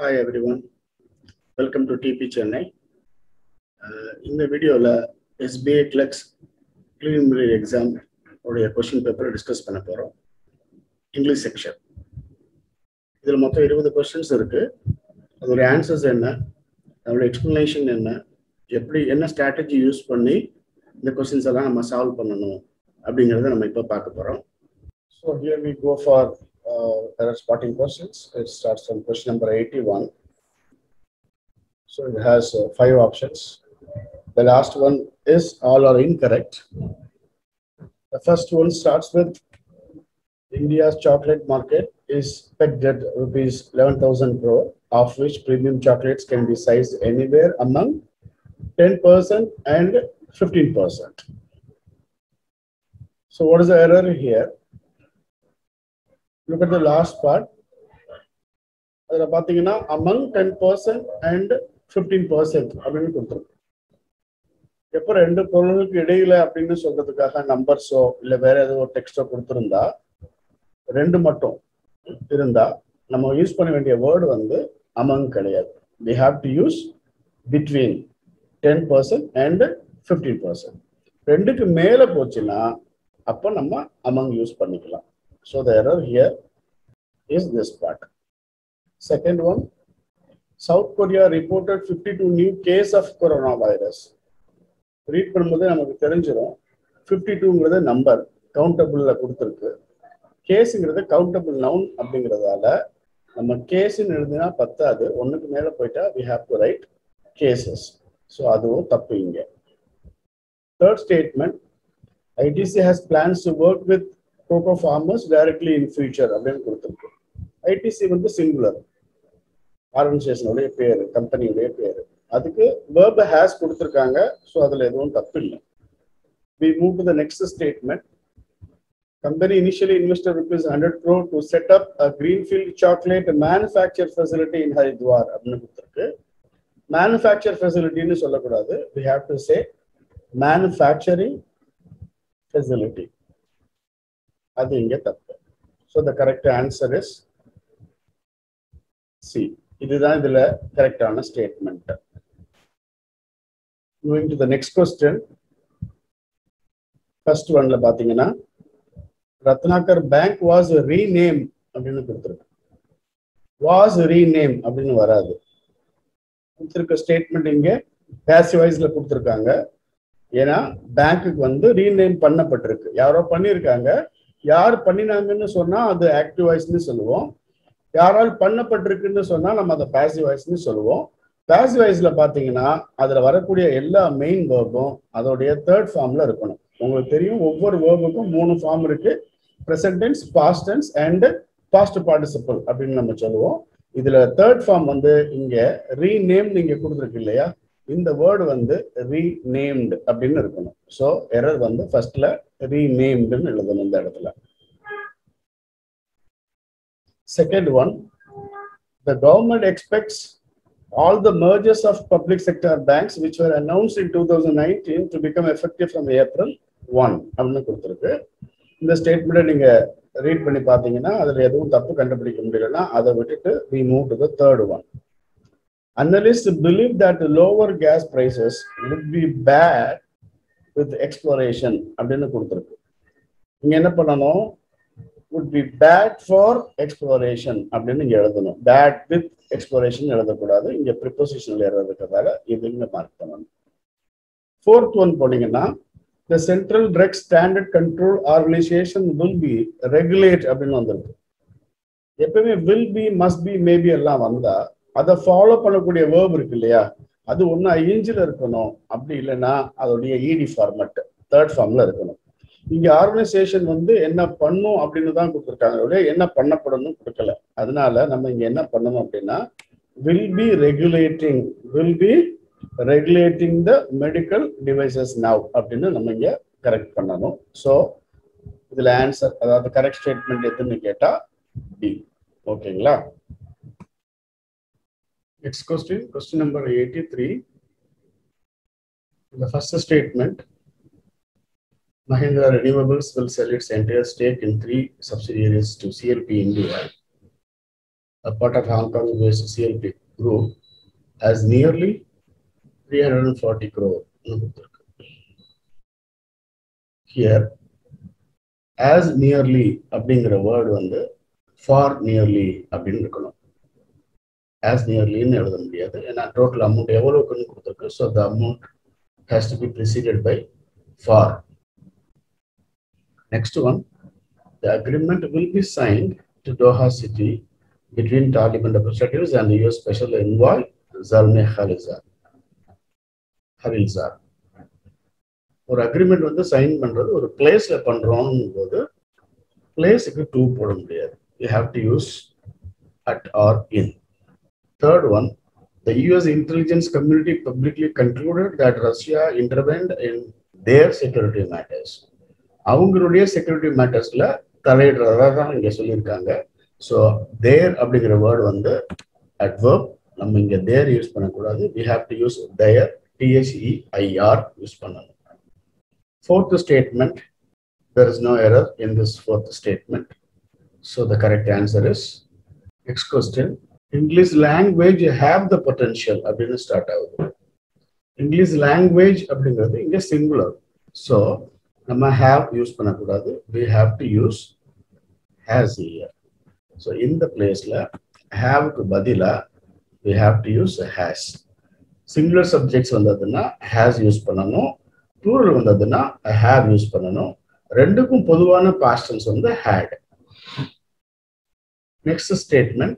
Hi everyone, welcome to TP Chennai. In the video, SBA Clerks preliminary exam உடைய question paper discuss பண்ண போறோம். English section. இதுல மொத்தம் 20 questions இருக்கு. அதோட answers என்ன, அதோட explanation என்ன, எப்படி என்ன strategy யூஸ் பண்ணி இந்த questions எல்லாம் நம்ம solve பண்ணணும் அப்படிங்கறத நம்ம இப்ப பார்க்க போறோம். So here we go for error spotting questions. It starts from question number 81. So it has 5 options. The last one is all are incorrect. The first one starts with India's chocolate market is pegged at rupees 11,000 crore, of which premium chocolates can be sized anywhere among 10% and 15%. So what is the error here? Look at the last part. Among 10% and 15% அப்படின்னு கொடுத்துருக்கு. எப்போ ரெண்டு பொருளுக்கு இடையில அப்படின்னு சொல்றதுக்காக நம்பர்ஸோ இல்லை வேற ஏதோ ஒரு டெக்ஸ்டோ கொடுத்துருந்தா ரெண்டு மட்டும் இருந்தா நம்ம யூஸ் பண்ண வேண்டிய வேர்டு வந்து among கிடையாது. We have to use between 10% and 15%. ரெண்டுக்கு மேல போச்சுன்னா அப்போ நம்ம among யூஸ் பண்ணிக்கலாம். So the error here is this part. Second one, South Korea reported 52 new cases of coronavirus. Read பண்ணும்போது நமக்கு தெரிஞ்சிடும் 52ங்கிறது நம்பர் கவுண்டபிள்ல கொடுத்துருக்கு. கேஸுங்கிறது கவுண்டபிள் நவுன் அப்படிங்கிறதால நம்ம கேஸ்ன்னு எழுதினா பத்தாது, ஒன்றுக்கு மேலே போயிட்டா we have to write cases. So அதுவும் தப்பு இங்க. Third statement, ITC has plans to work with cocoa farmers directly in future அப்படின்னு கொடுத்துருக்கு. ITC வந்து சிங்குலர், ஆர்கனைசேஷனுடைய பேரு, கம்பெனியுடைய பேரு. அதுக்கு verb has கொடுத்துருக்காங்க. ஸோ அதில் எதுவும் தப்பு இல்லை. We move to the next statement. Company initially invested rupees 100 crore to set up a greenfield chocolate manufacture facility in Haridwar அப்படின்னு கொடுத்துருக்கு. Manufacture facility-ன்னு சொல்லக்கூடாது. We have to say manufacturing facility. அது இங்கே தப்பு. So the correct answer is C. இதுதான் இதுல கரெக்டான statement. Moving to the next question. First oneல பாத்தீங்கன்னா ரத்னாகர் பேங்க் வாஸ் ரீநேம் அப்படின்னு கொடுத்துருக்கு. வாஸ் ரீநேம் அப்படின்னு வராது. கொடுத்துருக்க ஸ்டேட்மெண்ட் இங்க பேசிவைஸ்ல கொடுத்துருக்காங்க. ஏன்னா பேங்க்குக்கு வந்து ரீநேம் பண்ணப்பட்டிருக்கு. யாரோ பண்ணியிருக்காங்க. யார் பண்ணினாங்கன்னு சொன்னா அது ஆக்டிவ் வாய்ஸ்ன்னு சொல்லுவோம். யாரால் பண்ணப்பட்டிருக்குன்னு சொன்னா நம்ம அதை பாசிவ் வாய்ஸ்ன்னு சொல்லுவோம். பாசிவ் வாய்ஸ்ல பாத்தீங்கன்னா அதுல வரக்கூடிய எல்லா மெயின் வேர்பும் அதோடைய தேர்ட் ஃபார்ம்ல இருக்கணும். உங்களுக்கு தெரியும் ஒவ்வொரு வேர்புக்கும் 3 ஃபார்ம் இருக்கு. Present tense, past tense and past participle அப்படின்னு நம்ம சொல்லுவோம். இதுல தேர்ட் ஃபார்ம் வந்து இங்க ரீநேம் நீங்க கொடுத்துருக்கு இல்லையா, இந்த வேர்டு வந்து ரீநேம்டு அப்படின்னு இருக்கணும். ஸோ எரர் வந்து ஃபர்ஸ்ட்ல ரீநேம்டுன்னு எழுதணும் இந்த இடத்துல. Second one, the government expects all the mergers of public sector banks which were announced in 2019 to become effective from April 1 அப்படின்னு கொடுத்துருக்கு. இந்த ஸ்டேட்மெண்ட்டை நீங்க ரீட் பண்ணி பார்த்தீங்கன்னா அதில் எதுவும் தப்பு கண்டுபிடிக்க முடியலன்னா அதை விட்டுட்டு we move to the third one. Analysts believe that the lower gas prices would be bad with exploration அப்படின்னு கொடுத்துருக்கு. இங்க என்ன பண்ணணும், would be bad for exploration அப்படின்னு இங்க எழுதணும். bad with exploration எழுதக்கூடாது. இங்க prepositional error இருக்கிறதால இது இங்க மார்க் பண்ணணும். Fourth one போனீங்கன்னா the Central Drug Standard Control Organization will be regulate அப்படின்னு வந்திருக்கு. எப்பவுமே will be, must be, maybe எல்லாம் வந்தா அதை ஃபாலோ பண்ணக்கூடிய வேர்ப் இருக்கு இல்லையா, அது ஒன்று ஐஎன்ஜில இருக்கணும். அப்படி இல்லைன்னா அதோடைய இடி ஃபார்மட் தேர்ட் ஃபார்ம்ல இருக்கணும். இங்க ஆர்கனைசேஷன் வந்து என்ன பண்ணும் அப்படின்னு தான் கொடுத்துருக்காங்க, என்ன பண்ணப்படணும் கொடுக்கல. அதனால நம்ம இங்க என்ன பண்ணணும் அப்படின்னா will be regulating the medical devices now அப்படின்னு நம்ம இங்க கரெக்ட் பண்ணணும். ஸோ இதுல ஆன்சர், அதாவது கரெக்ட் ஸ்டேட்மெண்ட் எதுன்னு கேட்டா டி. ஓகேங்களா? Next question number 83. The first statement, Mahindra Renewables will sell its entire stake in 3 subsidiaries to CLP India a part of Hong Kong based CLP group, has nearly 340 crore. Here, as nearly அப்படிங்கிற word வந்து for nearly அப்படின்னு இருக்கணும். As nearly ன்னு எழுத முடியாது. ஏன்னா total amount எவ்வளவுக்குன்னு கொடுத்திருக்கு. So the amount has to be preceded by for. Next one, the agreement will be signed to Doha City between Taliban representatives and the US Special Envoy Zalmay Khalilzad. ஒரு agreement வந்து sign பண்றது ஒரு பிளேஸ்ல பண்றோம் போது பிளேஸுக்கு டு போட முடியாது. You have to use at or in. Third one, the US intelligence community publicly concluded that Russia intervened in their security matters. அவங்களுடைய செக்யூரிட்டி மேட்டர்ஸ்ல தலையிடுறதா தான் இங்க சொல்லியிருக்காங்க. ஸோ தேர் அப்படிங்கிற வேர்டு வந்து அட்வர்ப். நம்ம இங்க தேர் யூஸ் பண்ணக்கூடாது. we have to use their, THEIR use பண்ணணும். Fourth statement, there is no error in this fourth statement. So the correct answer is, next question, English language have the potential அப்படின்னு start ஆகுது. English language அப்படிங்கிறது இங்க singular. So நம்ம have use பண்ணக்கூடாது. we have to use has here. So இந்த பிளேஸ்ல haveக்கு பதிலா we have to use has. Singular subjects வந்ததுன்னா has யூஸ் பண்ணணும். plural வந்ததுன்னா have யூஸ் பண்ணணும். ரெண்டுக்கும் பொதுவான past tense வந்து had. Next statement,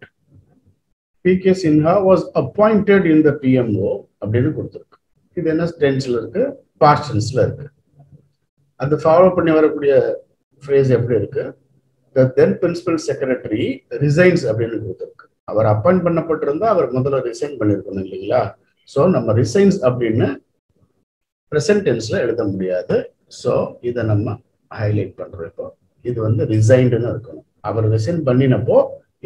PK Sinha was appointed in the PMO அப்படின்னு கொடுத்திருக்கு. இது என்ன டென்ஸ்ல இருக்கு? past tenseல இருக்கு. அந்த ஃபாலோ பண்ணி வரக்கூடிய phrase எப்படி இருக்கு? The then principal secretary resigns அப்படின்னு கொடுத்திருக்கு. அவர் அப்பாயிண்ட் பண்ணப்பட்டிருந்தா அவர் முதல்ல ரிசைன் பண்ணிருக்கணும் இல்லைங்களா? ஸோ நம்ம ரிசைன்ஸ் அப்படின்னு பிரசன்ட் டென்ஸ்ல எழுத முடியாது. ஸோ இதை நம்ம ஹைலைட் பண்றோம். இப்போ இது வந்து ரிசைன்டுன்னு இருக்கணும். அவர் ரிசைன் பண்ணினப்போ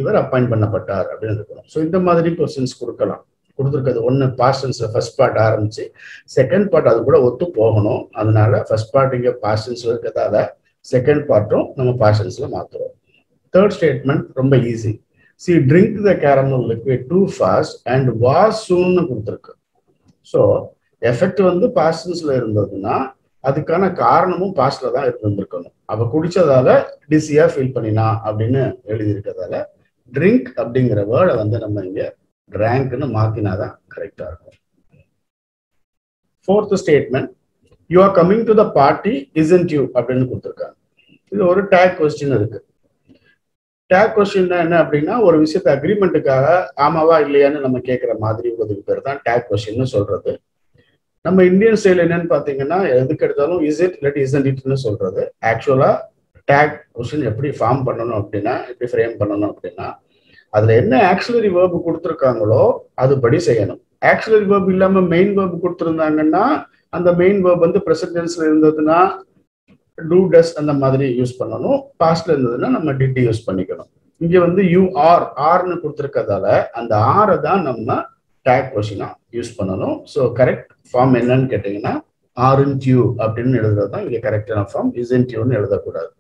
இவர் அப்பாயிண்ட் பண்ணப்பட்டார் அப்படின்னு இருக்கணும். ஸோ இந்த மாதிரி கொஸ்டின்ஸ் கொடுக்கலாம். கொடுத்துருக்கிறது ஒன்று பாஸ்ட் டென்ஸ்ல ஃபர்ஸ்ட் பார்ட் ஆரம்பிச்சு செகண்ட் பார்ட் அது கூட ஒத்து போகணும். அதனால ஃபர்ஸ்ட் பார்ட் இங்கே பாஸ்ட் டென்ஸ்ல இருக்கிறதால செகண்ட் பார்ட்டும் நம்ம பாஸ்ட் டென்ஸ்ல மாத்துறோம். தேர்ட் ஸ்டேட்மெண்ட் ரொம்ப easy. She drink the caramel liquid too fast and was சூன்னு கொடுத்துருக்கு. ஸோ எஃபெக்ட் வந்து பாஸ்ட் டென்ஸ்ல இருந்ததுன்னா அதுக்கான காரணமும் பாஸ்ட்ல தான் இருந்திருக்கணும். அவ குடிச்சதால டிசியா ஃபீல் பண்ணினா அப்படின்னு எழுதி இருக்கிறதால ட்ரிங்க் அப்படிங்கிற வேர்டை வந்து நம்ம இங்க ட்ராங்க்னு மாத்தினாதான் கரெக்டா இருக்கும். Fourth statement, you are coming to the party isn't you அப்படின்னு கொடுத்துருக்காங்க. இது ஒரு டேக் கொஸ்டின் இருக்கு. டேக் கொஸ்டின் என்ன அப்படின்னா ஒரு விஷயத்த அக்ரிமெண்ட்டுக்காக ஆமாவா இல்லையான்னு நம்ம கேட்கிற மாதிரி ஒரு பேர் தான் டேக் கொஸ்டின்னு சொல்றது. நம்ம இந்தியன் ஸ்டைல் என்னன்னு பாத்தீங்கன்னா எதுக்கு எடுத்தாலும் இஸ் இட் இல்லாட்டி இசன்ட் இட்னு சொல்றது. ஆக்சுவலா டேக் கொஸ்டின் எப்படி ஃபார்ம் பண்ணணும் அப்படின்னா, எப்படி ஃப்ரேம் பண்ணணும் அப்படின்னா, அதுல என்ன ஆக்சிலரி வேர்ப் கொடுத்துருக்காங்களோ அதுபடி செய்யணும். ஆக்சிலரி வேர்ப் இல்லாம மெயின் வேர்ப் கொடுத்துருந்தாங்கன்னா அந்த மெயின் வேர்ப் வந்து பிரசன்ட் டென்ஸ்ல இருந்ததுன்னா டூ டஸ் அந்த மாதிரி யூஸ் பண்ணணும். பாஸ்ட்ல இருந்ததுன்னா நம்ம டிட் யூஸ் பண்ணிக்கணும். இங்க வந்து யூ ஆர்னு கொடுத்துருக்கதால அந்த ஆரை தான் நம்ம டேக் கொஸ்டினா யூஸ் பண்ணணும். ஸோ கரெக்ட் ஃபார்ம் என்னன்னு கேட்டீங்கன்னா ஆர்இன்ட் யூ அப்படின்னு எழுதுறது தான் இங்க கரெக்டான ஃபார்ம். இசன்ட் யூன்னு எழுதக்கூடாது.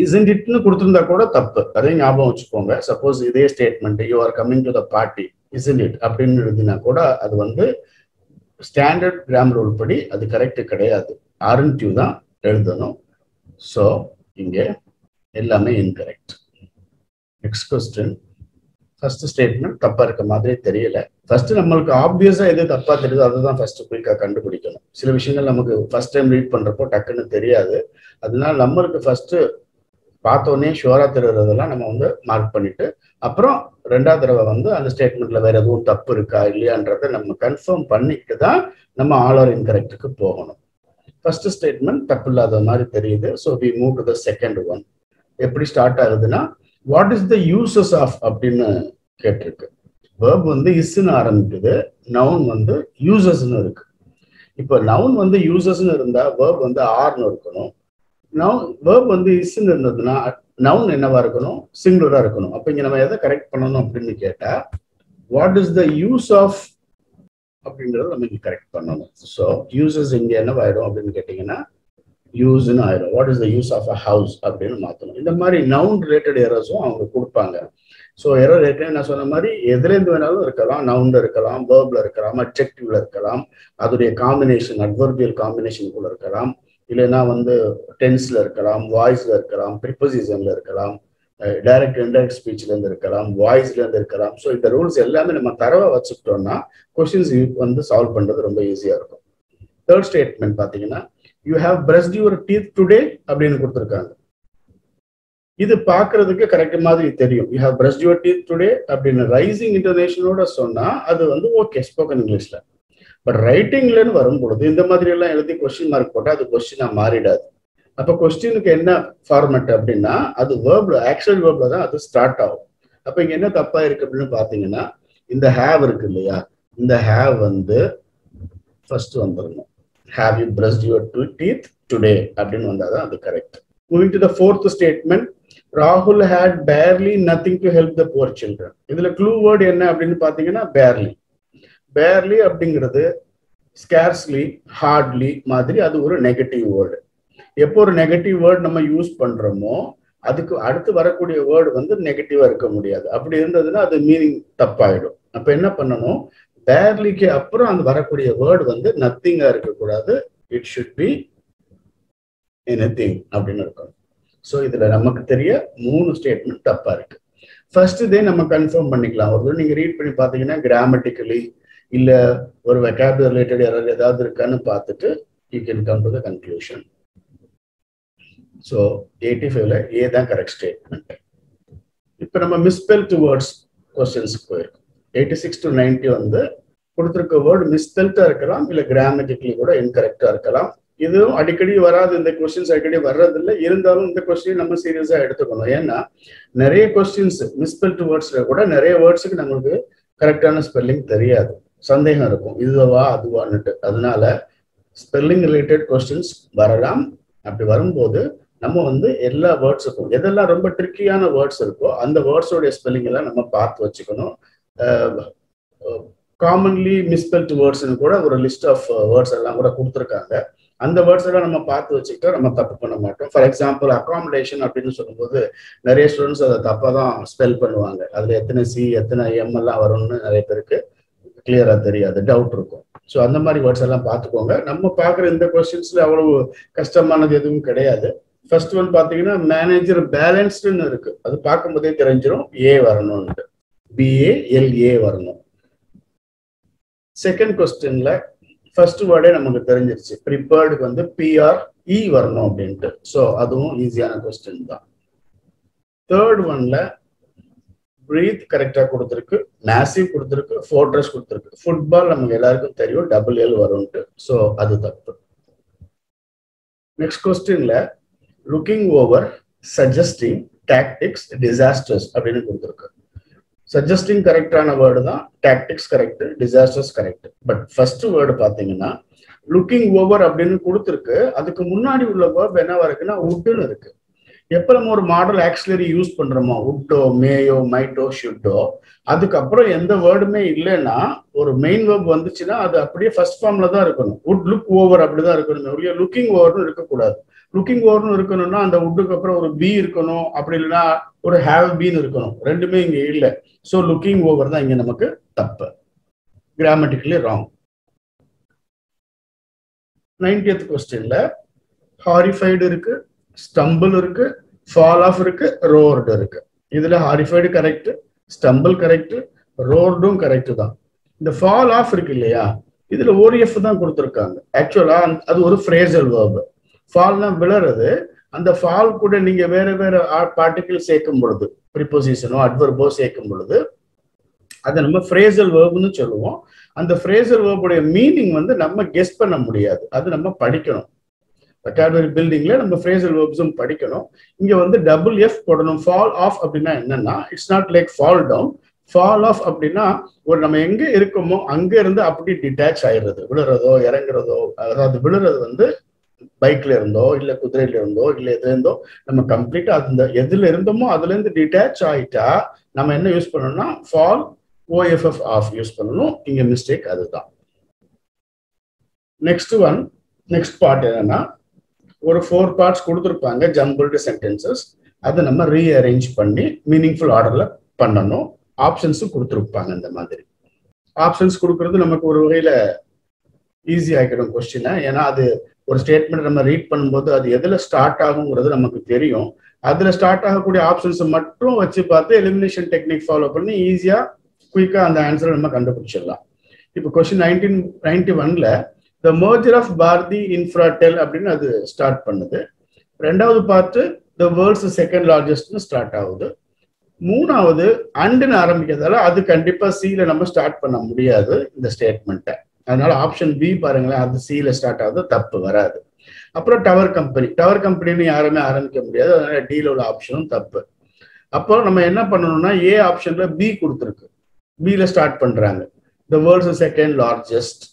இசன்ட் இட்னு கொடுத்திருந்தா கூட தப்பு, அதையும் ஞாபகம் வச்சுக்கோங்க. சப்போஸ் இதே statement you are coming to the party isn't it அப்படின்னு எழுதினா கூட அது வந்து ஸ்டாண்டர்ட் கிராமர் ரூல் படி அது கரெக்ட் கிடையாது. ஆர்இன்ட் யூ தான் எழுதணும். ஸோ இங்க எல்லாமே incorrect. Next question, first statement தப்பா இருக்க மாதிரி தெரியல. ஃபர்ஸ்ட் நம்மளுக்கு ஆப்வியஸா எது தப்பா தெரியுதோ அதுதான் ஃபர்ஸ்ட் குயிக்கா கண்டுபிடிக்கணும். சில விஷயங்கள் நமக்கு ஃபர்ஸ்ட் டைம் ரீட் பண்றப்போ டக்குன்னு தெரியாது. அதனால நம்மளுக்கு ஃபர்ஸ்ட் பார்த்தோன்னே ஷுவரா தெரியுறதெல்லாம் நம்ம வந்து மார்க் பண்ணிட்டு அப்புறம் ரெண்டாவது தடவை வந்து அந்த ஸ்டேட்மெண்ட்ல வேற எதுவும் தப்பு இருக்கா இல்லையான்றதை நம்ம கன்ஃபார்ம் பண்ணிட்டு தான் நம்ம ஆல் ஆர் இன்கரெக்டுக்கு போகணும். ஃபர்ஸ்ட் ஸ்டேட்மெண்ட் தப்பு இல்லாத மாதிரி தெரியுது. So we move to the second one. எப்படி ஸ்டார்ட் ஆகுதுன்னா what is the uses of அப்படின்னு கேட்டிருக்கு. வேர்ப் வந்து இஸ்ன்னு ஆரம்பிக்குது, நவுன் வந்து யூசஸ்ன்னு இருக்கு. இப்போ நவுன் வந்து யூசஸ்ன்னு இருந்தா வேர்ப் வந்து ஆர்னு இருக்கணும். நவுன் வேர்ப் வந்து இஸ்ன்னு இருந்ததுன்னா நவுன் என்னவா இருக்கணும்? சிங்குலரா இருக்கணும். அப்ப இங்க நம்ம எதை கரெக்ட் பண்ணணும் அப்படின்னு கேட்டா what is the use of அப்படின்றத நம்ம இங்க கரெக்ட் பண்ணணும். ஸோ யூசஸ் இங்க என்னவாயிடும் அப்படின்னு கேட்டீங்கன்னா யூஸ்ன்னு ஆயிடும். What is the use of a house அப்படின்னு மாற்றணும். இந்த மாதிரி நவுன் ரிலேட்டட் எரர்ஸும் அவங்க கொடுப்பாங்க. ஸோ எரர் ஏற்கனவே நான் சொன்ன மாதிரி எதுலேருந்து வேணாலும் இருக்கலாம். நவுன்ல இருக்கலாம், வேர்ப்ல இருக்கலாம், அட்ஜெக்டிவ்ல இருக்கலாம், அதோடைய காம்பினேஷன் அட்வர்பியல் காம்பினேஷனுக்குள்ள இருக்கலாம், இல்லைன்னா வந்து டென்ஸ்ல இருக்கலாம், வாய்ஸ்ல இருக்கலாம், ப்ரிப்போசிஷன்ல இருக்கலாம், டைரக்ட் இன்டைரக்ட் ஸ்பீச்ல இருந்து இருக்கலாம், வாய்ஸ்ல இருந்து இருக்கலாம். ஸோ இந்த ரூல்ஸ் எல்லாமே நம்ம தரவா வச்சுக்கிட்டோம்னா கொஸ்டின்ஸ் வந்து சால்வ் பண்றது ரொம்ப ஈஸியா இருக்கும். தேர்ட் ஸ்டேட்மெண்ட் பாத்தீங்கன்னா, you have brushed your teeth today அப்படின்னு கொடுத்துருக்காங்க. இது பாக்குறதுக்கு கரெக்ட் மாதிரி தெரியும். You have brushed your teeth today அப்படின்னு ரைசிங் இன்டர்நேஷனோட சொன்னா அது வந்து ஓகே ஸ்போக்கன் இங்கிலீஷ்ல. பட் ரைட்டிங்லன்னு வரும் பொழுது இந்த மாதிரி எல்லாம் எழுதி கொஸ்டின் மார்க் போட்டா அது கொஸ்டினா மாறிடாது. அப்ப கொஸ்டினுக்கு என்ன ஃபார்மேட் அப்படின்னா அது வேர்ப்ல, ஆக்சுவல் வேர்ப்ல தான் அது ஸ்டார்ட் ஆகும். அப்ப இங்க என்ன தப்பா இருக்கு அப்படின்னு பாத்தீங்கன்னா, இந்த ஹேவ் இருக்கு இல்லையா, இந்த ஹேவ் வந்து ஃபர்ஸ்ட் வந்துடணும். Have you brushed your teeth today அப்படின்னு வந்தாதான் அது correct. Moving to the fourth statement, ராகுல் had barely nothing to help the poor children. இதுல க்ளூ வேர்டு என்ன அப்படின்னு பாத்தீங்கன்னா பேர்லி. பேர்லி அப்படிங்கிறது ஸ்கேர்ஸ்லி, ஹார்ட்லி மாதிரி அது ஒரு நெகட்டிவ் வேர்டு. எப்போ ஒரு நெகட்டிவ் வேர்டு நம்ம யூஸ் பண்றோமோ அதுக்கு அடுத்து வரக்கூடிய வேர்டு வந்து நெகட்டிவா இருக்க முடியாது. அப்படி இருந்ததுன்னா அது மீனிங் தப்பாயிடும். அப்ப என்ன பண்ணணும், பேர்லிக்கு அப்புறம் அந்த வரக்கூடிய வேர்டு வந்து நத்திங்கா இருக்கக்கூடாது, இட் ஷுட் பி எனிதிங் அப்படின்னு இருக்கணும். ஸோ இதுல நமக்கு தெரிய 3 ஸ்டேட்மெண்ட் தப்பா இருக்கு. ஃபர்ஸ்ட் இதே நம்ம கன்ஃபார்ம் பண்ணிக்கலாம். ஒரு நீங்க ரீட் பண்ணி பாத்தீங்கன்னா கிராமட்டிக்கலி இல்ல ஒரு வெக்காபுலரி ரிலேட்டட் எரர் ஏதாவது இருக்கான்னு பார்த்துட்டு you can come to the conclusion. So 85ல ஏ தான் கரெக்ட் ஸ்டேட்மெண்ட். இப்போ நம்ம மிஸ்பெல்ட் வேர்ட்ஸ் கொஸ்டின்ஸ்க்கு போயிருக்கோம். 86 to 90 வந்து கொடுத்துருக்க வேர்டு மிஸ்பெல்ட்டா இருக்கலாம், இல்லை கிராமட்டிக்கலி கூட இன்கரெக்டா இருக்கலாம். இதுவும் அடிக்கடி வராது, இந்த கொஸ்டின்ஸ் அடிக்கடி வர்றதில்லை. இருந்தாலும் இந்த கொஸ்டின் நம்ம சீரியஸா எடுத்துக்கணும். ஏன்னா நிறைய கொஸ்டின்ஸ் மிஸ்பெல்ட் வேர்ட்ஸ்ல கூட நிறைய வேர்ட்ஸுக்கு நம்மளுக்கு கரெக்டான ஸ்பெல்லிங் தெரியாது, சந்தேகம் இருக்கும், இதுவா அதுவான்னுட்டு. அதனால ஸ்பெல்லிங் ரிலேட்டட் கொஸ்டின்ஸ் வரலாம். அப்படி வரும்போது நம்ம வந்து எல்லா வேர்ட்ஸுக்கும் எதெல்லாம் ரொம்ப ட்ரிக்கியான வேர்ட்ஸ் இருக்கோ அந்த வேர்ட்ஸோடைய ஸ்பெல்லிங் எல்லாம் நம்ம பார்த்து வச்சுக்கணும். காமன்லி மிஸ்பெல்ட் வேர்ட்ஸ்னு கூட ஒரு லிஸ்ட் ஆஃப் வேர்ட்ஸ் எல்லாம் கூட கொடுத்துருக்காங்க. அந்த வேர்ட்ஸ் எல்லாம் நம்ம பார்த்து வச்சுக்கிட்டா நம்ம தப்பு பண்ண மாட்டோம். ஃபார் எக்ஸாம்பிள் அகாமடேஷன் அப்படின்னு சொல்லும்போது நிறைய ஸ்டூடெண்ட்ஸ் அதை தப்பா தான் ஸ்பெல் பண்ணுவாங்க. அதுல எத்தனை சி எத்தனை எம் எல்லாம் வரும்னு நிறைய பேருக்கு கிளியரா தெரியாது, டவுட் இருக்கும். ஸோ அந்த மாதிரி வேர்ட்ஸ் எல்லாம் பார்த்துக்கோங்க. நம்ம பார்க்குற இந்த கொஸ்டின்ஸ்ல அவ்வளவு கஷ்டமானது எதுவும் கிடையாது. ஃபர்ஸ்ட் ஒன் பார்த்தீங்கன்னா மேனேஜர் பேலன்ஸ்டுன்னு இருக்கு, அது பார்க்கும்போதே தெரிஞ்சிடும் ஏ வரணும்னு, BALA வரணும். செகண்ட் கொஸ்டின்ல ஃபர்ஸ்ட் வேர்டே நமக்கு தெரிஞ்சிருச்சு, ப்ரிப்பேர்டுக்கு வந்து PRE வரணும் அப்படின்ட்டு. ஸோ அதுவும் ஈஸியான கொஸ்டின் தான். தேர்ட் ஒன்ல பிரீத் கரெக்டா கொடுத்துருக்கு, மேசிவ் கொடுத்துருக்கு, ஃபோர்ட்ரஸ் கொடுத்துருக்கு. ஃபுட்பால் நமக்கு எல்லாருக்கும் தெரியும் LL வரும்ட்டு. ஸோ அது தப்பு. நெக்ஸ்ட் கொஸ்டின்ல looking over, suggesting, tactics, disasters அப்படின்னு கொடுத்துருக்கு. சஜஸ்டிங் கரெக்டான வேர்டு தான், tactics correct, disasters correct. But first word பார்த்தீங்கன்னா லுக்கிங் ஓவர் அப்படின்னு கொடுத்துருக்கு, அதுக்கு முன்னாடி உள்ள வேர்ப் என்னவா இருக்குன்னா உட்னு இருக்கு. எப்போ நம்ம ஒரு மாடல் ஆக்சிலரி யூஸ் பண்றோமோ, உட்டோ, மேயோ, மைட்டோ, ஷுட்டோ, அதுக்கப்புறம் எந்த வேர்டுமே இல்லைன்னா ஒரு மெயின் வேர்ப் வந்துச்சுன்னா அது அப்படியே ஃபர்ஸ்ட் ஃபார்ம்ல தான் இருக்கணும். உட் லுக் ஓவர் அப்படிதான் இருக்கணும், லுக்கிங் ஓவர்னு இருக்கக்கூடாது. லுக்கிங் ஓவர்னு இருக்கணும்னா அந்த உட்டுக்கு அப்புறம் ஒரு பி இருக்கணும், அப்படி இல்லைன்னா ஒரு ஹேவ் பீன்னு இருக்கணும். ரெண்டுமே இங்க இல்லை. ஸோ லுக்கிங் ஓவர் தான் இங்க நமக்கு தப்பு, கிராமட்டிக்கலி ராங். 90th கொஸ்டின்ல ஹாரிஃபைடு இருக்கு, ஸ்டம்பிள் இருக்கு, ஃபால் ஆஃப் இருக்கு, ரோர்டு இருக்கு. இதுல ஹாரிஃபைடு கரெக்ட், ஸ்டம்பிள் கரெக்ட், ரோர்டும் கரெக்ட் தான். இந்த ஃபால் ஆஃப் இருக்கு இல்லையா, இதுல ORF தான் கொடுத்துருக்காங்க. ஆக்சுவலா அது ஒரு ஃப்ரேசல் வேர்பு. ஃபால்னா விழறது, அந்த ஃபால் கூட நீங்க வேற வேற பார்ட்டிகிள் சேர்க்கும் பொழுது, ப்ரிப்போசிஷனோ அட்வர்போ சேர்க்கும் பொழுது அதை நம்ம ஃப்ரேசல் வேர்புன்னு சொல்லுவோம். அந்த ஃப்ரேசல் வேர்புடைய மீனிங் வந்து நம்ம கெஸ் பண்ண முடியாது, அது நம்ம படிக்கணும். வெக்காபுலரி பில்டிங்ல நம்ம ஃப்ரேசல் வேர்ப்ஸும் படிக்கணும். இங்க வந்து FF போடணும். ஃபால் ஆஃப் அப்படின்னா என்னன்னா, it's not like fall down. Fall off அப்படின்னா ஒரு நம்ம எங்க இருக்கோமோ அங்க இருந்து அப்படி டிட்டாச் ஆயிடுறது, விழுறதோ இறங்குறதோ. அதாவது விழுறது வந்து பைக்ல இருந்தோ இல்ல குதிரையில இருந்தோ இல்ல எதுல இருந்தோ நம்ம கம்ப்ளீட்டா அந்த எதுல இருந்தோமோ அதுல இருந்து டிட்டாச் ஆயிட்டா நம்ம என்ன யூஸ் பண்ணணும்னா ஃபால் OFF ஆஃப் யூஸ் பண்ணணும். இங்க மிஸ்டேக் அதுதான். நெக்ஸ்ட் பார்ட் என்னன்னா ஒரு 4 பார்ட்ஸ் கொடுத்துருப்பாங்க ஜம்பிள்டு சென்டென்சஸ். அதை நம்ம ரீஅரேஞ்ச் பண்ணி மீனிங்ஃபுல் ஆர்டர்ல பண்ணணும். ஆப்ஷன்ஸும் கொடுத்துருப்பாங்க. இந்த மாதிரி ஆப்ஷன்ஸ் கொடுக்கறது நமக்கு ஒரு வகையில ஈஸி ஆகிடும் கொஸ்டினை. ஏன்னா அது ஒரு ஸ்டேட்மெண்ட் நம்ம ரீட் பண்ணும்போது அது எதுல ஸ்டார்ட் ஆகுங்கிறது நமக்கு தெரியும். அதுல ஸ்டார்ட் ஆகக்கூடிய ஆப்ஷன்ஸை மட்டும் வச்சு பார்த்து எலிமினேஷன் டெக்னிக் ஃபாலோ பண்ணி ஈஸியா குயிக்கா அந்த ஆன்சரை நம்ம கண்டுபிடிச்சிடலாம். இப்போ கொஸ்டின் 1991ல the merger of Bharti Infratel அப்படின்னு அது ஸ்டார்ட் பண்ணுது. ரெண்டாவது பார்த்து த வேர்ல்ட்ஸ் செகண்ட் லார்ஜஸ்ட்னு ஸ்டார்ட் ஆகுது. மூணாவது அண்டுன்னு ஆரம்பிக்கிறதால அது கண்டிப்பா சில நம்ம ஸ்டார்ட் பண்ண முடியாது இந்த ஸ்டேட்மெண்ட்டை. அதனால ஆப்ஷன் பி பாருங்களேன், அது சில ஸ்டார்ட் ஆகுது, தப்பு வராது. அப்புறம் டவர் கம்பெனின்னு யாருமே ஆரம்பிக்க முடியாது, அதனால டில உள்ள ஆப்ஷனும் தப்பு. அப்போ நம்ம என்ன பண்ணணும்னா ஏ ஆப்ஷன்ல பி கொடுத்துருக்கு, பில ஸ்டார்ட் பண்றாங்க த வேர்ல்ட்ஸ் செகண்ட் லார்ஜஸ்ட்.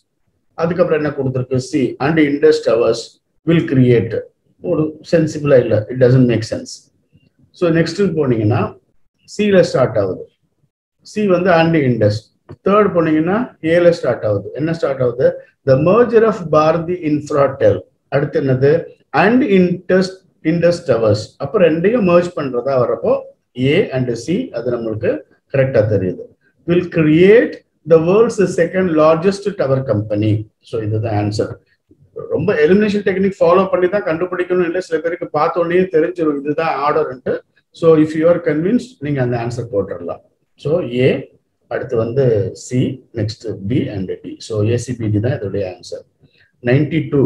அதுக்கப்புறம் என்ன கொடுத்துருக்கு C and Indus towers will create. ஒரு சென்சிபிளா இல்லை, it doesn't make sense. So next போனீங்கன்னா சில ஸ்டார்ட் ஆகுது, சி வந்து அண்ட் இண்டஸ். தேர்ட் போனீங்கன்னா ஏல ஸ்டார்ட் ஆகுது, என்ன ஸ்டார்ட் ஆகுது த மர்ஜர் ஆஃப் பாரதி இன்ஃப்ராடெல். அடுத்து என்னது அண்ட் இண்டஸ் டவர்ஸ். அப்போ ரெண்டையும் மர்ஜ் பண்றதா வரப்போ ஏ அண்ட் சி அது நம்மளுக்கு கரெக்டா தெரியுது. Will create the world's second largest tower company. So இதுதான் ஆன்சர். ரொம்ப எலிமினேஷன் டெக்னிக் ஃபாலோ பண்ணி தான் கண்டுபிடிக்கணும் இல்லை, சில பேருக்கு பார்த்த உடனே தெரிஞ்சிடும் இதுதான் ஆர்டர்ன்ட்டு. So if you are convinced நீங்க அந்த ஆன்சர் போட்டுடலாம். ஸோ ஏ, அடுத்து வந்து C, next B and D. So ACBD தான் இதோடைய ஆன்சர். 92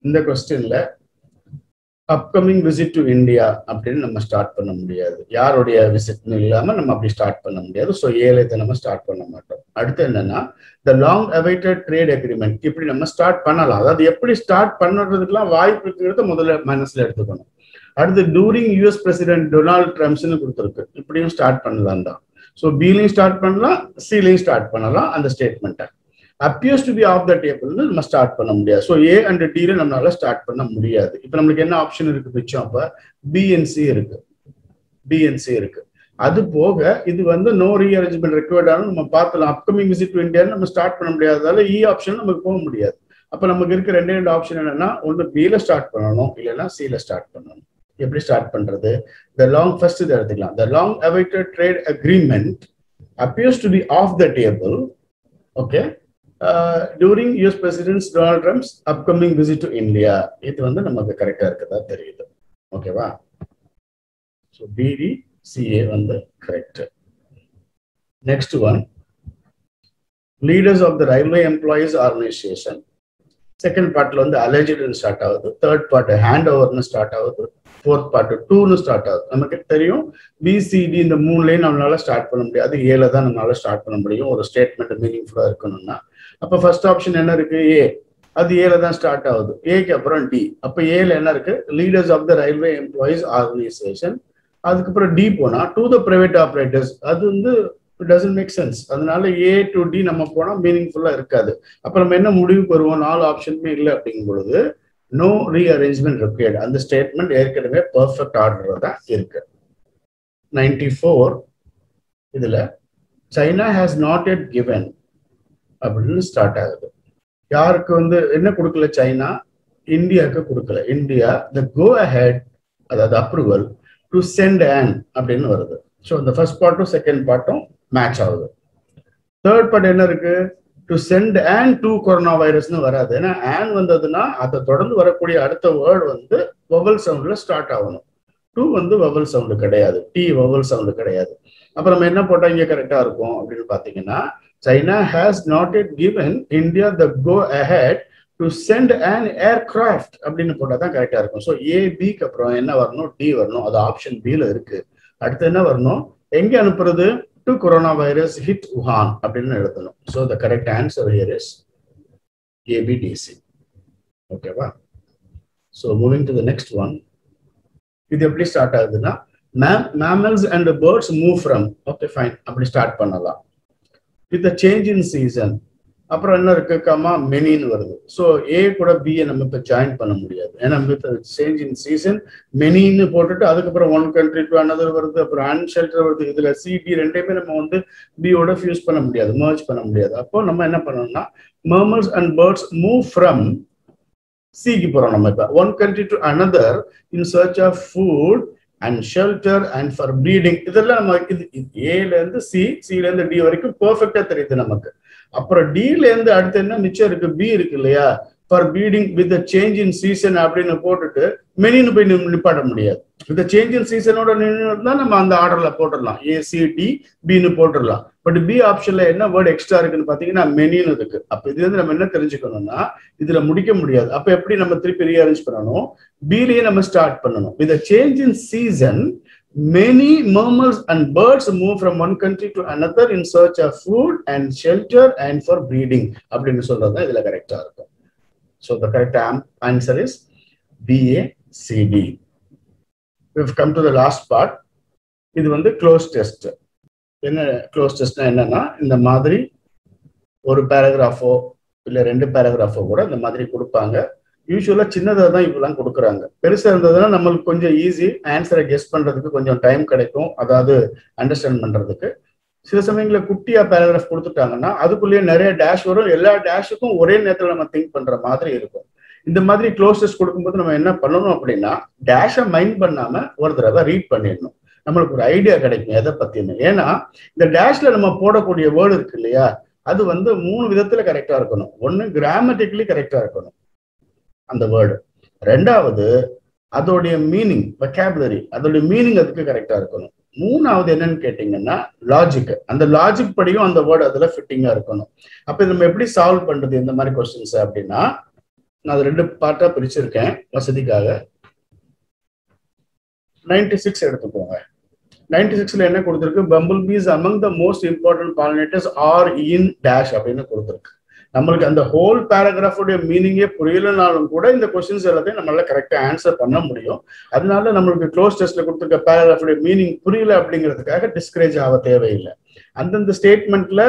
இந்த கொஸ்டின்ல அப்கமிங் விசிட் டு இந்தியா அப்படின்னு நம்ம ஸ்டார்ட் பண்ண முடியாது, யாருடைய விசிட்னு இல்லாம நம்ம அப்படி ஸ்டார்ட் பண்ண முடியாது. ஸோ ஏல இதை நம்ம ஸ்டார்ட் பண்ண மாட்டோம். அடுத்து என்னன்னா த லாங் அவைட்டட் ட்ரேட் அக்ரிமெண்ட், இப்படி நம்ம ஸ்டார்ட் பண்ணலாம். அதாவது எப்படி ஸ்டார்ட் பண்ணுறதுக்குலாம் வாய்ப்பு இருக்கிறத முதல்ல மனசுல எடுத்துக்கணும். அடுத்து டூரிங் யூஎஸ் பிரசிடென்ட் டொனால்ட் ட்ரம்ப்ஸ்னு கொடுத்துருக்கு, இப்படியும் ஸ்டார்ட் பண்ணலாம் தான். ஸோ பிலையும் ஸ்டார்ட் பண்ணலாம், சிலையும் ஸ்டார்ட் பண்ணலாம். அந்த ஸ்டேட்மெண்ட்டை appears to be off the டேபிள்னு நம்ம ஸ்டார்ட் பண்ண முடியாது. ஸோ ஏ அண்ட் டில நம்மளால ஸ்டார்ட் பண்ண முடியாது. இப்போ நம்மளுக்கு என்ன ஆப்ஷன் இருக்கு மிச்சம்? அப்போ பிஎன்சி இருக்கு. அது போக இது வந்து நோ ரீஅரேஞ்ச்மெண்ட் ரெக்வயர்டானு நம்ம பார்த்தலாம். அப்கமிங் விசிட் டு இந்தியான்னு நம்ம ஸ்டார்ட் பண்ண முடியாததால இ ஆப்ஷன் நமக்கு போக முடியாது. அப்போ நமக்கு இருக்க ரெண்டு ஆப்ஷன் என்னன்னா, ஒன்று பில ஸ்டார்ட் பண்ணணும், இல்லைன்னா சில ஸ்டார்ட் பண்ணணும். எப்படி ஸ்டார்ட் பண்றது? ஃபர்ஸ்ட் இதை எடுத்துக்கலாம். The long awaited trade agreement appears to be off the table, okay, during US president Donald Trump's upcoming visit to India. இது வந்து நமக்கு கரெக்டா இருக்கதா தெரியுது. ஓகேவா? ஸோ பிடி சிஏ வந்து correct. Next one, leaders of the railway employees organisation. Second பார்ட்ல வந்து அலெஜ்டுன்னு ஸ்டார்ட் ஆகுது, தேர்ட் பார்ட் ஹேண்ட் ஓவர்னு ஸ்டார்ட் ஆகுது, ஃபோர்த் பார்ட் 2ன்னு ஸ்டார்ட் ஆகுது. நமக்கு தெரியும் பிசிடி இந்த 3லையும் நம்மளால ஸ்டார்ட் பண்ண முடியாது, ஏல தான் நம்மளால ஸ்டார்ட் பண்ண முடியும் ஒரு ஸ்டேட்மெண்ட் மீனிங்ஃபுல்லா இருக்கணும்னா. அப்போ ஃபர்ஸ்ட் ஆப்ஷன் என்ன இருக்கு? ஏ, அது ஏல தான் ஸ்டார்ட் ஆகுது. ஏக்கு அப்புறம் டி. அப்போ ஏல என்ன இருக்கு? Leaders of the railway employees organisation. அதுக்கப்புறம் டி போனா டு த பிரைவேட் ஆப்ரேட்டர்ஸ், அது வந்து இட் டசன்ட் மேக் சென்ஸ். அதனால ஏ டு டி நம்ம போனா மீனிங்ஃபுல்லா இருக்காது. அப்ப நம்ம என்ன முடிவுக்கு வருவோம்? 4 ஆப்ஷனுமே இல்லை அப்படிங்கும் பொழுது நோ ரீஅரேஞ்ச்மெண்ட் ரிக்வயர்ட். அந்த ஸ்டேட்மெண்ட் ஏற்கனவே பெர்ஃபெக்ட் ஆர்டர் தான் இருக்கு. 94 இதுல China has not yet given அப்படின்னு ஸ்டார்ட் ஆகுது. யாருக்கு வந்து என்ன கொடுக்கல? சைனா இந்தியாவுக்கு கொடுக்கல. இந்தியா த கோ அஹெட், அதாவது அப்ரூவல் டு சென்ட் ஆன் அப்படின்னு வருது. ஸோ இந்த ஃபர்ஸ்ட் பார்ட்டும் செகண்ட் பார்ட்டும் மேட்ச் ஆகுது. தேர்ட் பார்ட் என்ன இருக்கு? To send on to corona வைரஸ்னு வராது. ஏன்னா ஆன் வந்ததுன்னா அதை தொடர்ந்து வரக்கூடிய அடுத்த வேர்டு வந்து வவல் சவுண்ட்ல ஸ்டார்ட் ஆகணும். டு வந்து வவல் சவுண்டு கிடையாது, டி வவல் சவுண்டு கிடையாது. அப்ப நம்ம என்ன போட்டா இங்க கரெக்டா இருக்கும் அப்படின்னு பாத்தீங்கன்னா, China has not yet given India the go ahead to send an aircraft அப்படின்னு போட்டா தான் கரெக்டா இருக்கும். ஸோ ஏ பிக்கு அப்புறம் என்ன வரணும்? டி வரணும். அது ஆப்ஷன் பில இருக்கு. அடுத்து என்ன வரணும்? எங்க அனுப்புறது? To corona virus hit Wuhan அப்படின்னு எழுதணும். So the correct answer here is A B D C. ஓகேவா? So moving to the next one. இது எப்படி ஸ்டார்ட் ஆகுதுன்னா, mammals and birds move from, okay fine, அப்படி ஸ்டார்ட் பண்ணலாம். வித் சேஞ்ச் இன் சீசன், அப்புறம் என்ன இருக்கு? கமா மெனின்னு வருது. ஸோ ஏ கூட பிஏ நம்ம இப்போ ஜாயின் பண்ண முடியாது. ஏன்னா வித் சேஞ்ச் இன் சீசன் மெனின்னு போட்டுட்டு அதுக்கப்புறம் ஒன் கண்ட்ரி டு அனதர் வருது, அப்புறம் அன்ஷெல்டர் வருது. இதுல சிடி ரெண்டையுமே நம்ம வந்து பியோட ஃபியூஸ் பண்ண முடியாது, மர்ஜ் பண்ண முடியாது. அப்போ நம்ம என்ன பண்ணணும்னா, mammals and birds move from சிக்கு போறோம் நம்ம இப்ப. One country to another in search of food and shelter and for breeding. இதெல்லாம் நம்ம ஏல இருந்து சில இருந்து டி வரைக்கும் பெர்ஃபெக்டா தெரியுது நமக்கு. அப்புறம் டில இருந்து அடுத்து என்ன மிச்சம் இருக்கு, பி இருக்கு இல்லையா, for breeding with change in season அப்படின்னு போட்டுட்டு மெனின்னு போய் நிப்பாட்ட முடியாது. இந்த சேஞ்ச் இன் சீசனோட நின்று நம்ம அந்த ஆர்டர்ல போட்டுடலாம், ஏசிடி பின்னு போட்டுடலாம். பட் பி ஆப்ஷன்ல என்ன வேர்டு எக்ஸ்ட்ரா இருக்குன்னு பாத்தீங்கன்னா மெனின்னு இருக்கு. அப்ப இது வந்து நம்ம என்ன தெரிஞ்சுக்கணும்னா இதுல முடிக்க முடியாது. அப்ப எப்படி நம்ம திருப்பி ரீஅரேஞ்ச் பண்ணணும், பிலயே நம்ம ஸ்டார்ட் பண்ணணும். With change in season many mammals and birds move from one country to another in search of food and shelter and for breeding அப்படின்னு சொல்றது இதுல கரெக்டா இருக்கும். So the correct answer is BACD. We've come to the last part. இது வந்து close test. என்ன close டெஸ்ட்னா என்னன்னா, இந்த மாதிரி ஒரு பேராகிராஃபோ இல்ல 2 பேராகிராஃபோ கூட இந்த மாதிரி கொடுப்பாங்க. யூஸ்வலா சின்னதாக தான் இப்பெல்லாம் கொடுக்குறாங்க. பெருசா இருந்ததுன்னா நம்மளுக்கு கொஞ்சம் ஈஸி, ஆன்சரை கெஸ் பண்றதுக்கு கொஞ்சம் டைம் கிடைக்கும், அதாவது அண்டர்ஸ்டாண்ட் பண்றதுக்கு. சில சமயங்களில் குட்டியா பேராகிராஃப் கொடுத்துட்டாங்கன்னா அதுக்குள்ளேயே நிறைய டேஷ் வரும். எல்லா டேஷுக்கும் ஒரே நேரத்தில் நம்ம திங்க் பண்ற மாதிரி இருக்கும். இந்த மாதிரி க்ளோஸ் டெஸ்ட் கொடுக்கும்போது நம்ம என்ன பண்ணணும் அப்படின்னா, டேஷை மைண்ட் பண்ணாம ஒரு தடவை ரீட் பண்ணிடணும். நம்மளுக்கு ஒரு ஐடியா கிடைக்கும் எதை பத்தின்னு. ஏன்னா இந்த டேஷ்ல நம்ம போடக்கூடிய வேர்டு இருக்கு இல்லையா, அது வந்து 3 விதத்துல கரெக்டா இருக்கணும். ஒன்னு கிராமட்டிக்கலி கரெக்டா இருக்கணும் அந்த வேர்டு. ரெண்டாவது அதோடைய மீனிங், வொக்காபுலரி, அதோடைய மீனிங் அதுக்கு கரெக்டா இருக்கணும். மூணாவது என்னன்னு கேட்டீங்கன்னா லாஜிக், அந்த லாஜிக் படியும் அந்த வேர்டு அதுல ஃபிட்டிங்கா இருக்கணும். அப்ப நம்ம எப்படி சால்வ் பண்றது இந்த மாதிரி கொஸ்டின்ஸ் அப்படின்னா, நான் அது 2 பார்ட்டா பிரிச்சிருக்கேன் வசதிக்காக. 96 எடுத்துக்கோங்க. 96ல என்ன கொடுத்துருக்கு, bumble bees among the most important pollinators are in dash அப்படின்னு கொடுத்துருக்கு. நம்மளுக்கு அந்த ஹோல் பேராகிராஃபோடைய மீனிங்கே புரியலனாலும் கூட இந்த கொஸ்டின்ஸ் எல்லாத்தையும் நம்மளால கரெக்டா ஆன்சர் பண்ண முடியும். அதனால நம்மளுக்கு க்ளோஸ் டெஸ்ட்ல கொடுத்துருக்க பேராகிராஃபோடைய மீனிங் புரியல அப்படிங்கிறதுக்காக டிஸ்கரேஜ் ஆக தேவையில்லை. அந்தந்த ஸ்டேட்மெண்ட்ல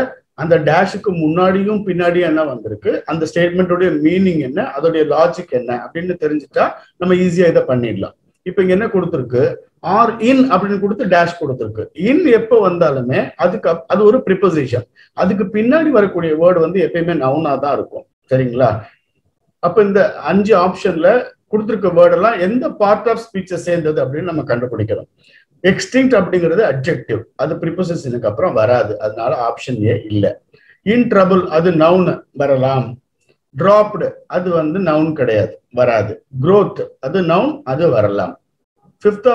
அந்த டேஷுக்கு முன்னாடியும் பின்னாடியும் என்ன வந்திருக்கு, அந்த ஸ்டேட்மெண்ட்டோடைய மீனிங் என்ன, அதோடைய லாஜிக் என்ன அப்படின்னு தெரிஞ்சுட்டா நம்ம ஈஸியா இதை பண்ணிடலாம். இப்ப இங்க என்ன கொடுத்துருக்கு, ஆர் இன் அப்படின்னு கொடுத்து டேஷ் கொடுத்துருக்கு. இன் எப்போ வந்தாலுமே அதுக்கு அது ஒரு ப்ரிப்போசிஷன், அதுக்கு பின்னாடி வரக்கூடிய வேர்டு வந்து எப்பயுமே நவுனா தான் இருக்கும். சரிங்களா? அப்ப இந்த 5 ஆப்ஷன்ல கொடுத்துருக்க வேர்டெல்லாம் எந்த பார்ட் ஆஃப் ஸ்பீச்சை சேர்ந்தது அப்படின்னு நம்ம கண்டுபிடிக்கிறோம். எக்ஸ்டிங்க்ட் அப்படிங்கிறது அட்ஜெக்டிவ், அது ப்ரிப்போசிஷனுக்கு அப்புறம் வராது, அதனால ஆப்ஷன் ஏ இல்லை. இன் ட்ரபிள் அது நவுன் வரலாம். டிராப்டு அது வந்து நவுன் கிடையாது, வராது. growth அது நவுன், அது வரலாம். 5th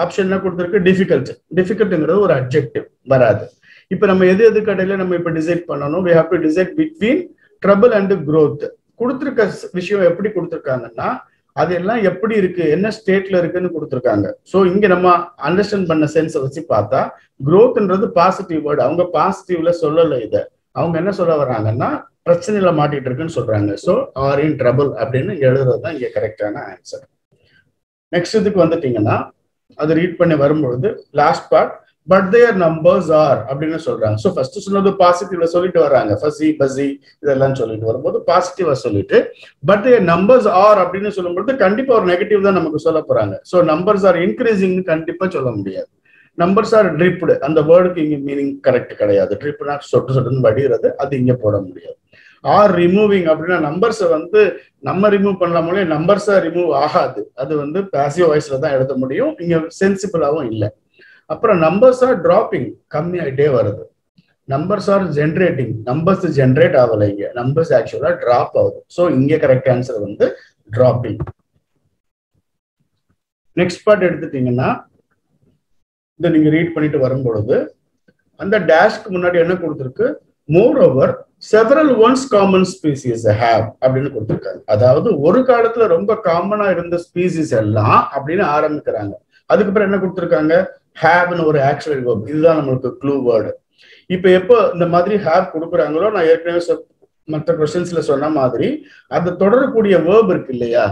ஆப்ஷன் என்ன கொடுத்துருக்கு, டிஃபிகல்ட், டிஃபிகல்ட்ங்கிறது ஒரு அட்ஜெக்டிவ், வராது. இப்ப நம்ம எது கடையில நம்ம இப்ப டிசைட் பண்ணணும், we have to decide between trouble and growth. கொடுத்துருக்க விஷயம் எப்படி கொடுத்துருக்காங்கன்னா அதெல்லாம் எப்படி இருக்கு, என்ன ஸ்டேட்ல இருக்குன்னு கொடுத்துருக்காங்க. ஸோ இங்க நம்ம அண்டர்ஸ்டாண்ட் பண்ண சென்ஸை வச்சு பார்த்தா growthன்றது பாசிட்டிவ் வேர்டு, அவங்க பாசிட்டிவ்ல சொல்லலை. இதை அவங்க என்ன சொல்ல வர்றாங்கன்னா பிரச்சனையில மாட்டிட்டு இருக்குன்னு சொல்றாங்க. ஸோ ஆர் இன் ட்ரபிள் அப்படின்னு எழுதுறது தான் இங்க கரெக்டான ஆன்சர். நெக்ஸ்ட் இதுக்கு வந்துட்டீங்கன்னா அது ரீட் பண்ணி வரும்பொழுது last part but their numbers are அப்படின்னு சொல்றாங்க. ஸோ ஃபர்ஸ்ட் சொன்னது பாசிட்டிவ்ல சொல்லிட்டு வர்றாங்க, ஃபசி பசி இதெல்லாம் சொல்லிட்டு வரும்போது பாசிட்டிவா சொல்லிட்டு பட் தேர் நம்பர்ஸ் ஆர் அப்படின்னு சொல்லும்போது கண்டிப்பா ஒரு நெகட்டிவ் தான் நமக்கு சொல்ல போறாங்க. ஸோ நம்பர்ஸ் ஆர் இன்க்ரீசிங்னு கண்டிப்பா சொல்ல முடியாது. நம்பர்ஸ் ஆர் ட்ரிப்டு, அந்த வேர்டுக்கு இங்க மீனிங் கரெக்ட் கிடையாது. ட்ரிப்னா சொட்டு சொட்டுன்னு வடிகிறது, அது இங்க போட முடியாது. ஆர் ரிமூவிங் அப்படின்னா நம்பர்ஸை வந்து நம்ம ரிமூவ் பண்ணலாமோ, நம்பர்ஸா ரிமூவ் ஆகாது, அது வந்து பாசிவ் வாய்ஸ்ல தான் எழுத முடியும், இங்க சென்சிபிளாவும் இல்லை. அப்புறம் நம்பர்ஸ் ஆர் டிராப்பிங், கம்மி ஆகிட்டே வருது. Numbers are generating, numbers generate ஆகலை, இங்க நம்பர்ஸ் ஆக்சுவலா டிராப் ஆகுது. ஸோ இங்க கரெக்ட் ஆன்சர் வந்து டிராப்பிங். நெக்ஸ்ட் பார்ட் எடுத்துட்டீங்கன்னா இதை நீங்க ரீட் பண்ணிட்டு வரும்பொழுது அந்த டேஷ்க்கு முன்னாடி என்ன கொடுத்துருக்கு, more over several once common species have அப்படின்னு கொடுத்துருக்காங்க. அதாவது ஒரு காலத்துல ரொம்ப காமனா இருந்த ஸ்பீசிஸ் எல்லாம் அப்படின்னு ஆரம்பிக்கிறாங்க. அதுக்கப்புறம் என்ன கொடுத்துருக்காங்க, ஹேவ்னு ஒரு ஆக்சுவல் வேர்ப், இதுதான் நம்மளுக்கு க்ளூ வேர்டு. இப்ப எப்போ இந்த மாதிரி ஹேவ் கொடுக்குறாங்களோ, நான் ஏற்கனவே மற்ற கொஸ்டின்ஸ்ல சொன்ன மாதிரி அந்த தொடரக்கூடிய வேர்ப் இருக்கு இல்லையா,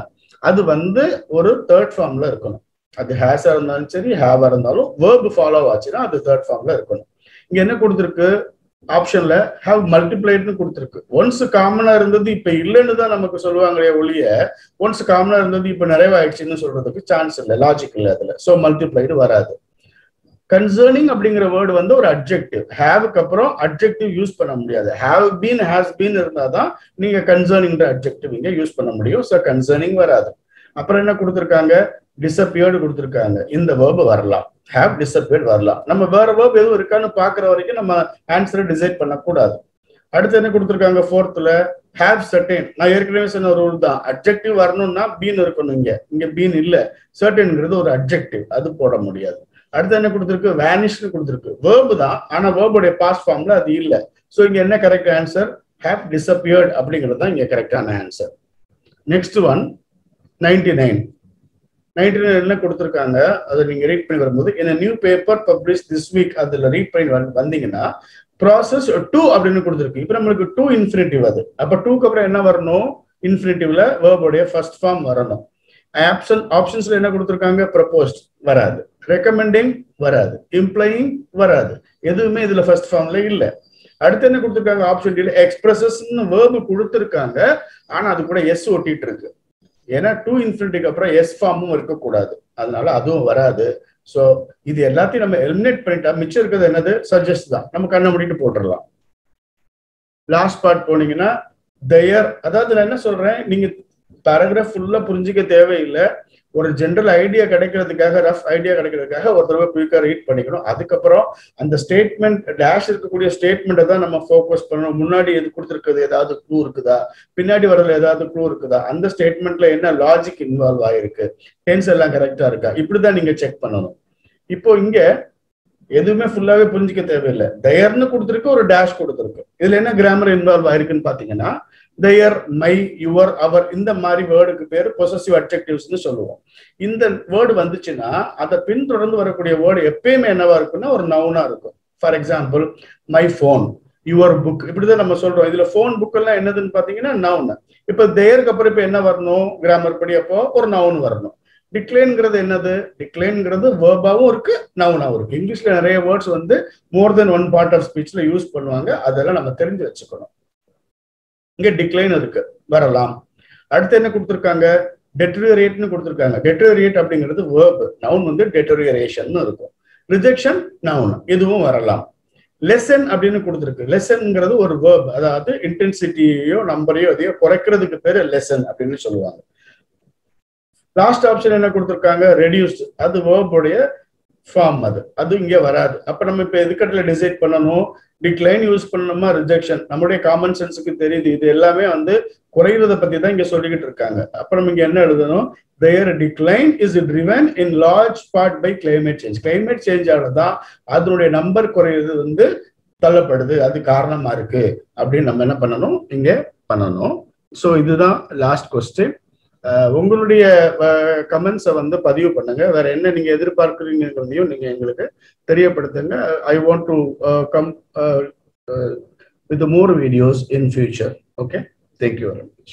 அது வந்து ஒரு தேர்ட் ஃபார்ம்ல இருக்கணும். அது ஹேஸா இருந்தாலும் சரி ஹேவா இருந்தாலும் வேர்ப் ஃபாலோ ஆச்சுன்னா அது தேர்ட் ஃபார்ம்ல இருக்கணும். இங்க என்ன கொடுத்துருக்கு, ஆப்ஷன்ல ஹேவ் மல்டிப்ளைட்னு கொடுத்துருக்கு. ஒன்ஸ் காமனா இருந்தது இப்ப இல்லைன்னு தான் நமக்கு சொல்லுவாங்களே ஒழிய ஒன்ஸ் காமனா இருந்தது இப்ப நிறைவாயிடுச்சுன்னு சொல்றதுக்கு சான்ஸ் இல்லை, லாஜிக் இல்லை அதுல. ஸோ மல்டிப்ளைடு வராது. கன்சர்னிங் அப்படிங்கிற வேர்டு வந்து ஒரு அட்ஜெக்டிவ். ஹேவுக்கு அப்புறம் அட்ஜெக்டிவ் யூஸ் பண்ண முடியாது. ஹேவ் பீன், ஹேஸ் பீன் இருந்தாதான் நீங்க கன்சர்னிங் அட்ஜெக்டிவ் இங்க யூஸ் பண்ண முடியும். ஸோ கன்சர்னிங் வராது. அப்புறம் என்ன கொடுத்துருக்காங்க, டிசப்பியர்டு கொடுத்துருக்காங்க. இந்த வேர்பு வரலாம், ஹேவ் டிசப்பியர்ட் வரலாம். நம்ம வேற வேர்பு எதுவும் இருக்கான்னு பாக்குற வரைக்கும் நம்ம ஆன்சரை டிசைட் பண்ணக்கூடாது. அடுத்து என்ன கொடுத்துருக்காங்க, ஃபோர்த்ல ஹேவ் சர்டைன். நான் ஏற்கனவே சொன்ன ஒரு ரூல் தான், அட்ஜெக்டிவ் வரணும்னா பீன் இருக்கணும். இங்க பீன் இல்ல, சர்டைன்ங்கிறது ஒரு அட்ஜெக்டிவ், அது போட முடியாது. அடுத்து என்ன கொடுத்துருக்கு, வேனிஷ்னு கொடுத்துருக்கு. வேர்பு தான், ஆனா வேர்புடைய பாஸ்ட் ஃபார்ம்ல அது இல்ல. ஸோ இங்க என்ன கரெக்ட் ஆன்சர், ஹேவ் டிசப்பியர்ட் அப்படிங்கிறது தான் இங்க கரெக்டான ஆன்சர். Next one 99. 99 என்ன கொடுத்துருக்காங்க, அதை நீங்க ரீட் பண்ணி வரும்போது, in a new paper published this week, அதுல ரீட் பண்ணி வந்தீங்கன்னா ப்ராசஸ் டூ அப்படின்னு கொடுத்துருக்கு. இப்ப நம்மளுக்கு டூ இன்ஃபினிட்டிவ். அது அப்ப டூக்கு அப்புறம் என்ன வரணும், இன்ஃபினிட்டிவ்ல வேர்புடைய ஃபர்ஸ்ட் ஃபார்ம் வரணும். ஆப்ஷன்ஸ்ல என்ன கொடுத்துருக்காங்க, ப்ரப்போஸ்ட் வராது, ரெக்கமெண்டிங் வராது, இம்ப்ளையிங் வராது, எதுவுமே இதுல ஃபர்ஸ்ட் ஃபார்ம்ல இல்ல. அடுத்து என்ன கொடுத்துருக்காங்க, ஆப்ஷன் டி எக்ஸ்பிரஸஸ் வேர்பு கொடுத்துருக்காங்க, ஆனா அது கூட எஸ் ஒட்டிட்டு இருக்கு. ஏன்னா டூ இன்ஃபினிட்டிக்கு அப்புறம் எஸ் ஃபார்மும் இருக்கக்கூடாது, அதனால அதுவும் வராது. ஸோ இது எல்லாத்தையும் நம்ம எலிமினேட் பண்ணிட்டா மிச்சம் இருக்கிறது என்னது, சஜஸ்ட் தான். நம்ம கண்ணை மூடிட்டு போட்டுடலாம். லாஸ்ட் பார்ட் போனீங்கன்னா தயர், அதாவது நான் என்ன சொல்றேன், நீங்க பேராகிராஃப் ஃபுல்லா புரிஞ்சிக்க தேவையில்லை. ஒரு ஜென்ரல் ஐடியா கிடைக்கிறதுக்காக, ரஃப் ஐடியா கிடைக்கிறதுக்காக ஒரு தடவை குயிக்கா ரீட் பண்ணிக்கணும். அதுக்கப்புறம் அந்த ஸ்டேட்மெண்ட் டேஷ் இருக்கக்கூடிய ஸ்டேட்மெண்ட்டை தான் நம்ம ஃபோக்கஸ் பண்ணணும். முன்னாடி எது கொடுத்துருக்குது, ஏதாவது க்ளூ இருக்குதா, பின்னாடி வரதுல ஏதாவது க்ளூ இருக்குதா, அந்த ஸ்டேட்மெண்ட்ல என்ன லாஜிக் இன்வால்வ் ஆயிருக்கு, டென்ஸ் எல்லாம் கரெக்டா இருக்கா, இப்படிதான் நீங்க செக் பண்ணணும். இப்போ இங்க எதுவுமே ஃபுல்லாவே புரிஞ்சிக்க தேவையில்லை. தயர்னு கொடுத்துருக்கு, ஒரு டேஷ் கொடுத்துருக்கு. இதுல என்ன கிராமர் இன்வால்வ் ஆயிருக்குன்னு பாத்தீங்கன்னா, their, my, your, our இந்த மாதிரி வேர்டுக்கு பேரு பொசசிவ் அட்ஜெக்டிவ்ஸ்னு சொல்லுவோம். இந்த வேர்டு வந்துச்சுன்னா அதை பின்தொடர்ந்து வரக்கூடிய வேர்டு எப்பயுமே என்னவா இருக்குன்னா ஒரு நவுனா இருக்கும். For example my phone, your book, இப்படிதான் நம்ம சொல்றோம். இதுல போன் புக் எல்லாம் என்னதுன்னு பாத்தீங்கன்னா நவுன். இப்ப தேருக்கு அப்புறம் இப்ப என்ன வரணும், கிராமர் படி அப்போ ஒரு நவுன் வரணும். டிக்ளைன்ங்கிறது என்னது, டிக்ளைன்ங்கிறது வேர்பாவும் இருக்கு, நவுனாவும் இருக்கு. இங்கிலீஷ்ல நிறைய வேர்ட்ஸ் வந்து மோர் தென் ஒன் பார்ட் ஆஃப் ஸ்பீச்ல யூஸ் பண்ணுவாங்க, அதெல்லாம் நம்ம தெரிஞ்சு வச்சுக்கணும். இங்க டிக்ளைன் இருக்கு, வரலாம். அடுத்து என்ன கொடுத்துருக்காங்க, டெட்டரியேட்னு கொடுத்துருக்காங்க. டெட்டரியேட் அப்படிங்கிறது வேர்ப், நவுன் வந்து டெட்டரியேஷன் இருக்கும். ரிஜெக்ஷன் நவுன், இதுவும் வரலாம். லெசன் அப்படின்னு கொடுத்துருக்கு. லெசன்ங்கிறது ஒரு வேர்ப், அதாவது இன்டென்சிட்டியோ நம்பரையோ அதையோ குறைக்கிறதுக்கு பேரு லெசன் அப்படின்னு சொல்லுவாங்க. லாஸ்ட் ஆப்ஷன் என்ன கொடுத்துருக்காங்க, ரெடியூஸ்ட், அது வேர்புடைய ஃபார்ம், அது இங்க வராது. அப்ப நம்ம இப்ப எதுக்கட்டுல டிசைட் பண்ணணும், டிக்ளைன் யூஸ் பண்ணணுமா ரிஜெக்ஷன். நம்மளுடைய காமன் சென்ஸுக்கு தெரியுது, இது எல்லாமே வந்து குறைகிறத பத்தி தான் இங்க சொல்லிக்கிட்டு இருக்காங்க. அப்புறம் இங்க என்ன எழுதணும், their decline is driven in large part by climate change. climate change ஆனதான் அதனுடைய நம்பர் குறையிறது வந்து தள்ளப்படுது, அது காரணமா இருக்கு அப்படின்னு நம்ம என்ன பண்ணணும், இங்க பண்ணணும். ஸோ இதுதான் லாஸ்ட் கொஸ்டின். உங்களுடைய கமெண்ட்ஸை வந்து பதிவு பண்ணுங்க. வேற என்ன நீங்க எதிர்பார்க்குறீங்கிறதையும் நீங்க எங்களுக்கு தெரியப்படுத்துங்க. I want to come with more videos in future. Okay, thank you very much.